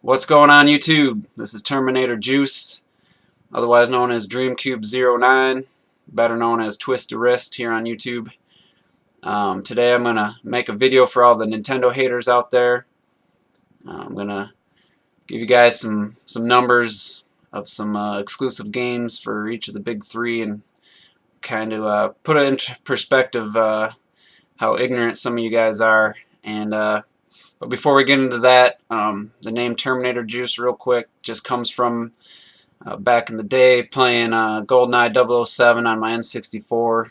What's going on YouTube? This is Terminator Juice, otherwise known as DreamCube09, better known as Twist a Wrist here on YouTube. Today I'm going to make a video for all the Nintendo haters out there. I'm going to give you guys some numbers of some exclusive games for each of the big three and kind of put it into perspective how ignorant some of you guys are. But before we get into that, the name Terminator Juice, real quick, just comes from back in the day playing GoldenEye 007 on my N64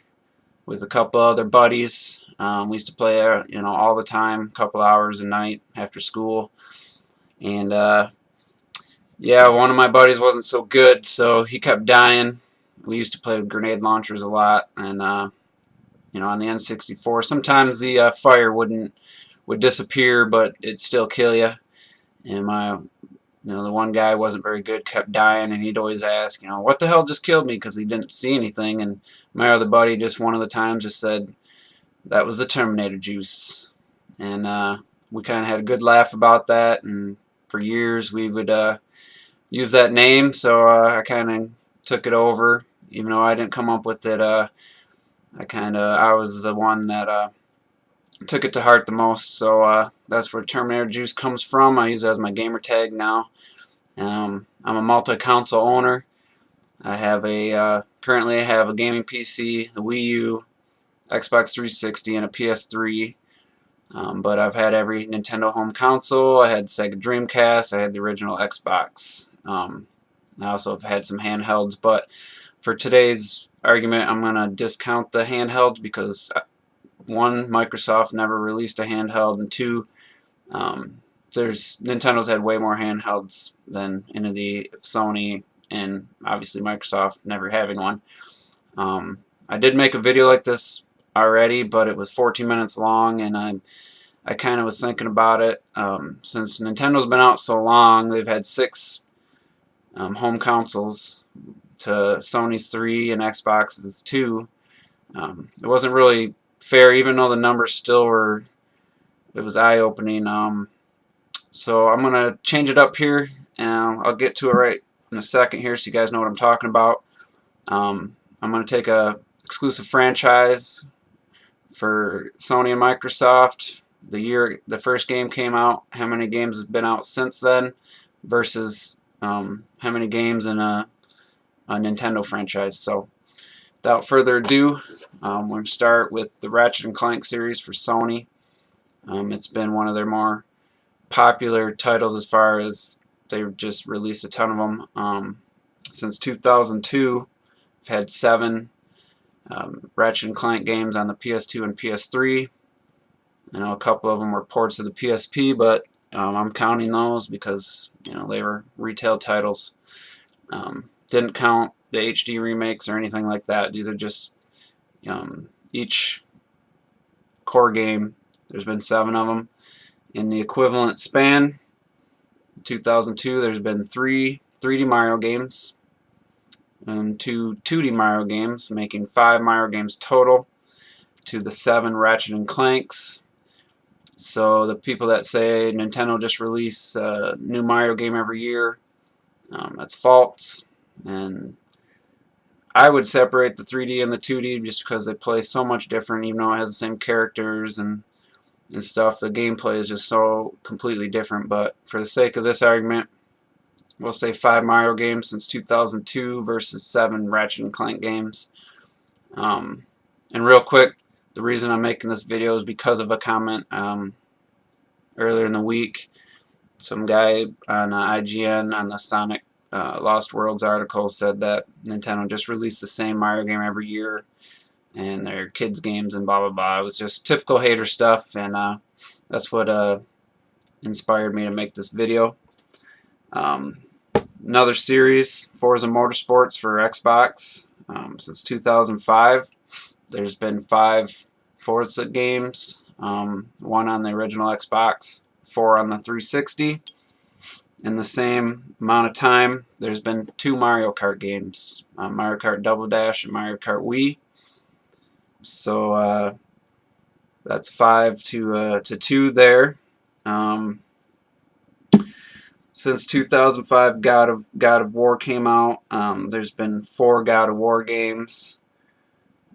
with a couple other buddies. We used to play, all the time, a couple hours a night after school. And yeah, one of my buddies wasn't so good, so he kept dying. We used to play with grenade launchers a lot, and on the N64, sometimes the fire would disappear, but it'd still kill you. And the one guy wasn't very good, kept dying, and he'd always ask, what the hell just killed me, because he didn't see anything. And my other buddy just one of the times just said, that was the Terminator Juice. And we kind of had a good laugh about that, and for years we would use that name, so I kind of took it over, even though I didn't come up with it. I was the one that took it to heart the most, so that's where Terminator Juice comes from. I use it as my gamer tag now. I'm a multi-console owner. I have currently I have a gaming PC, a Wii U, Xbox 360, and a PS3. But I've had every Nintendo home console. I had Sega Dreamcast. I had the original Xbox. I also have had some handhelds, but for today's argument, I'm going to discount the handhelds because one, Microsoft never released a handheld, and two, Nintendo's had way more handhelds than any of the Sony, and obviously Microsoft never having one. I did make a video like this already, but it was 14 minutes long, and I kind of was thinking about it. Since Nintendo's been out so long, they've had 6 home consoles to Sony's 3 and Xbox's 2. It wasn't really fair, even though the numbers still were, it was eye-opening. So I'm going to change it up here, and I'll get to it right in a second here so you guys know what I'm talking about. I'm going to take a exclusive franchise for Sony and Microsoft, the year the first game came out, how many games have been out since then, versus how many games in a Nintendo franchise. So without further ado, we're going to start with the Ratchet & Clank series for Sony. It's been one of their more popular titles as far as they've just released a ton of them. Since 2002, we've had 7 Ratchet & Clank games on the PS2 and PS3. I know a couple of them were ports of the PSP, but I'm counting those because they were retail titles. Didn't count the HD remakes or anything like that. These are just each core game. There's been 7 of them. In the equivalent span, 2002, there's been 3 3D Mario games and 2 2D Mario games, making 5 Mario games total to the 7 Ratchet & Clanks. So the people that say Nintendo just release a new Mario game every year, that's false. And I would separate the 3D and the 2D just because they play so much different, even though it has the same characters and stuff. The gameplay is just so completely different. But for the sake of this argument, we'll say 5 Mario games since 2002 versus 7 Ratchet & Clank games. And real quick, the reason I'm making this video is because of a comment earlier in the week. Some guy on IGN on the Sonic Lost Worlds article said that Nintendo just released the same Mario game every year and their kids games and blah blah blah. It was just typical hater stuff, and that's what inspired me to make this video. Another series, Forza Motorsports for Xbox. Since 2005, there's been 5 Forza games, 1 on the original Xbox, 4 on the 360. In the same amount of time, there's been 2 Mario Kart games, Mario Kart Double Dash and Mario Kart Wii. So that's 5 to 2 there. since 2005 God of War came out. There's been 4 God of War games.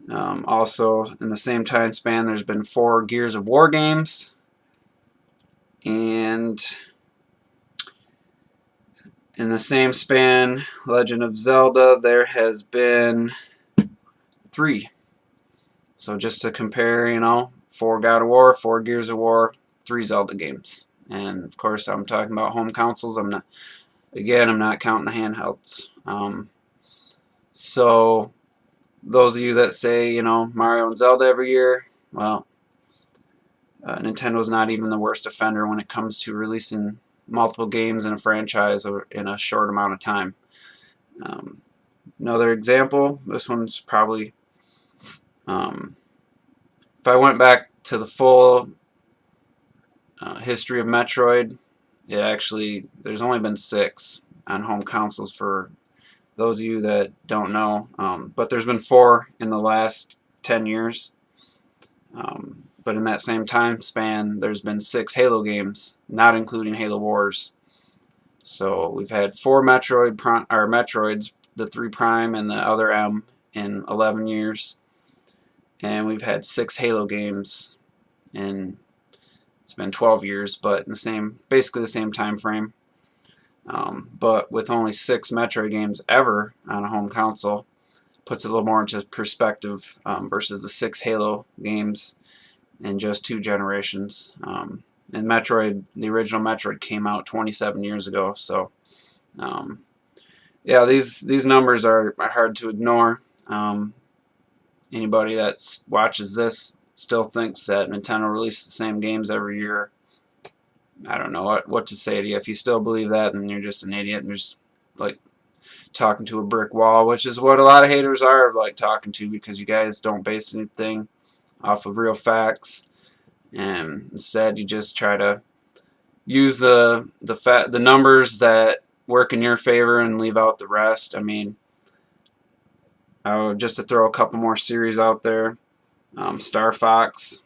Also, in the same time span, there's been 4 Gears of War games. And in the same span, Legend of Zelda, there has been 3. So just to compare, 4 God of War, 4 Gears of War, 3 Zelda games. And of course, I'm talking about home consoles. I'm not counting the handhelds. So those of you that say, Mario and Zelda every year, well, Nintendo's not even the worst offender when it comes to releasing multiple games in a franchise or in a short amount of time. Another example, this one's probably, if I went back to the full history of Metroid, there's only been 6 on home consoles for those of you that don't know, but there's been 4 in the last 10 years. But in that same time span, there's been 6 Halo games, not including Halo Wars. So we've had 4 Metroids, the 3 Prime and the other M, in 11 years, and we've had 6 Halo games, and it's been 12 years, but in basically the same time frame. But with only 6 Metroid games ever on a home console, puts it a little more into perspective versus the 6 Halo games in just 2 generations. And Metroid, the original Metroid, came out 27 years ago. So, yeah, these numbers are hard to ignore. Anybody that watches this still thinks that Nintendo releases the same games every year, I don't know what to say to you. If you still believe that, then you're just an idiot and you're just like talking to a brick wall, which is what a lot of haters are like talking to, because you guys don't base anything off of real facts, and instead you just try to use the numbers that work in your favor and leave out the rest. I mean, just to throw a couple more series out there, Star Fox.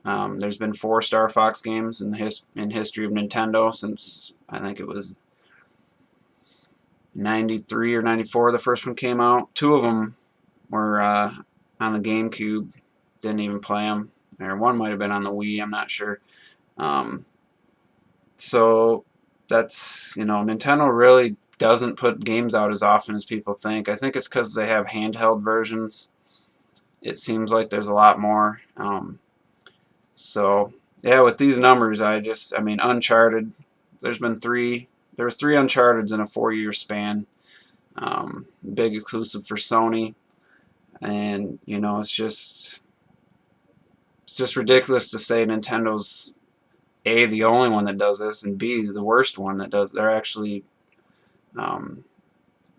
There's been 4 Star Fox games in history of Nintendo since, I think it was 93 or 94 the first one came out. 2 of them were on the GameCube. Didn't even play them. Or one might have been on the Wii, I'm not sure. So that's, Nintendo really doesn't put games out as often as people think. I think it's because they have handheld versions. It seems like there's a lot more. So yeah, with these numbers, Uncharted, there was 3 Uncharteds in a 4-year span. Big exclusive for Sony, and it's just ridiculous to say Nintendo's A, the only one that does this, and B, the worst one that does. They're actually,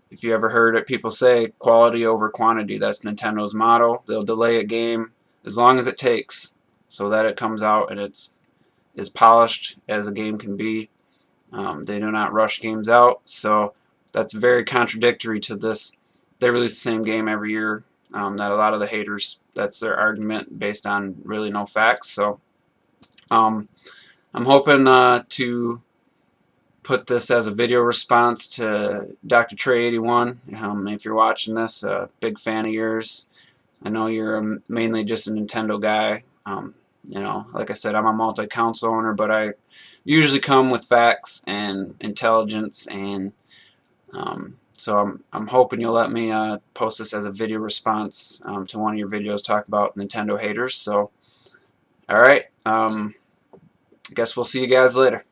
if you ever heard it, people say quality over quantity. That's Nintendo's motto. They'll delay a game as long as it takes, so that it comes out and it's as polished as a game can be. They do not rush games out, so that's very contradictory to this. They release the same game every year. That a lot of the haters, that's their argument based on really no facts. So I'm hoping to put this as a video response to Dr. Trey81. If you're watching this, big fan of yours. I know you're mainly just a Nintendo guy. Like I said, I'm a multi-console owner, but I usually come with facts and intelligence, and so I'm hoping you'll let me post this as a video response to one of your videos talk about Nintendo haters. So, alright, I guess we'll see you guys later.